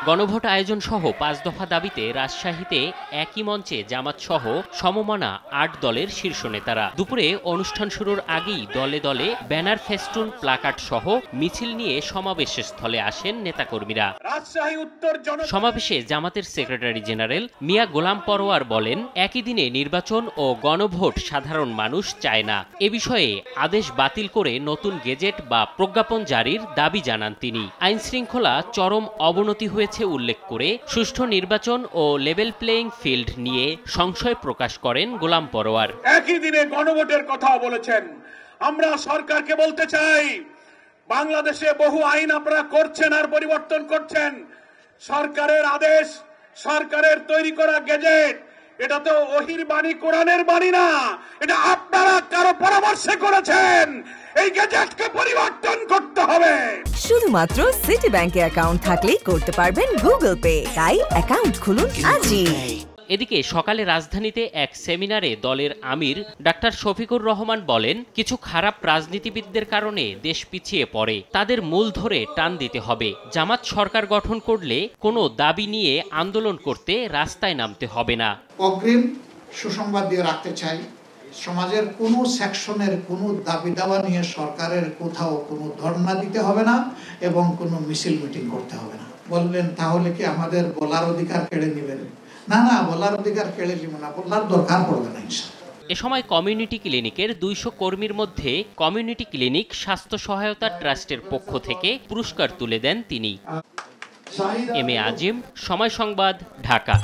গণভোট আয়োজন সহ ৫ দফা দাবিতে রাজশাহীতে একই মঞ্চে জামাত সহ সমমনা ৮ দলের শীর্ষ নেতারা। দুপুরে অনুষ্ঠান শুরুর আগেই দলে দলে ব্যানার, ফেস্টুন, প্লাকার্ড সহ মিছিল নিয়ে সমাবেশ স্থলে আসেন নেতাকর্মীরা। সমাবেশে জামাতের সেক্রেটারি জেনারেল মিয়া গোলাম পরোয়ার বলেন, একই দিনে নির্বাচন ও গণভোট সাধারণ মানুষ চায় না। এ বিষয়ে আদেশ বাতিল করে নতুন গেজেট বা প্রজ্ঞাপন জারির দাবি জানান তিনি। আইন শৃঙ্খলা চরম অবনতি হয়েছে উল্লেখ করে সুষ্ঠু নির্বাচন ও লেভেল প্লেইং ফিল্ড নিয়ে সংশয় প্রকাশ করেন গোলাম পরোয়ার। একই দিনে গণভোটের কথা বলেছেন। আমরা সরকারকে বলতে চাই, বাংলাদেশে বহু আইন আপনারা করছেন আর পরিবর্তন করছেন। সরকারের আদেশ, সরকারের তৈরি করা গেজেট, এটা তো ওহির বাণী, কোরআনের বাণী না। এটা আপনারা কারো পরামর্শে করেছেন। এই গেজেটকে পরিবর্তন করতে হবে। শুধুমাত্র সিটি ব্যাংকে অ্যাকাউন্ট থাকলেই করতে পারবেন গুগল পে। তাই অ্যাকাউন্ট খুলুন আজই। এদিকে সকালে রাজধানীতে এক সেমিনারে দলের আমির ডাক্তার শফিকুর রহমান বলেন, কিছু খারাপ রাজনীতিবিদদের কারণে দেশ পিছিয়ে পড়ে, তাদের মূল ধরে টান দিতে হবে। জামাত সরকার গঠন করলে কোনো দাবি নিয়ে আন্দোলন করতে রাস্তায় নামতে হবে না। অগ্রিম সুসংবাদ দিয়ে রাখতে চাই, সমাজের কোনো সেকশনের কোনো দাবি দাওয়া নিয়ে সরকারের কোথাও কোনো ধর্ণা দিতে হবে না এবং কোনো মিছিল মিটিং করতে হবে না। বলবেন তাহলে কি আমাদের বলার অধিকার কেড়ে নেবেন? না, বলার অধিকার কেড়ে নিব না, বলার দরকার পড়বে না। এ সময় কমিউনিটি ক্লিনিকের ২০০ কর্মীর মধ্যে কমিউনিটি ক্লিনিক স্বাস্থ্য সহায়তা ট্রাস্টের পক্ষ থেকে পুরস্কার তুলে দেন তিনি। এম এ আজিম, সময় সংবাদ, ঢাকা।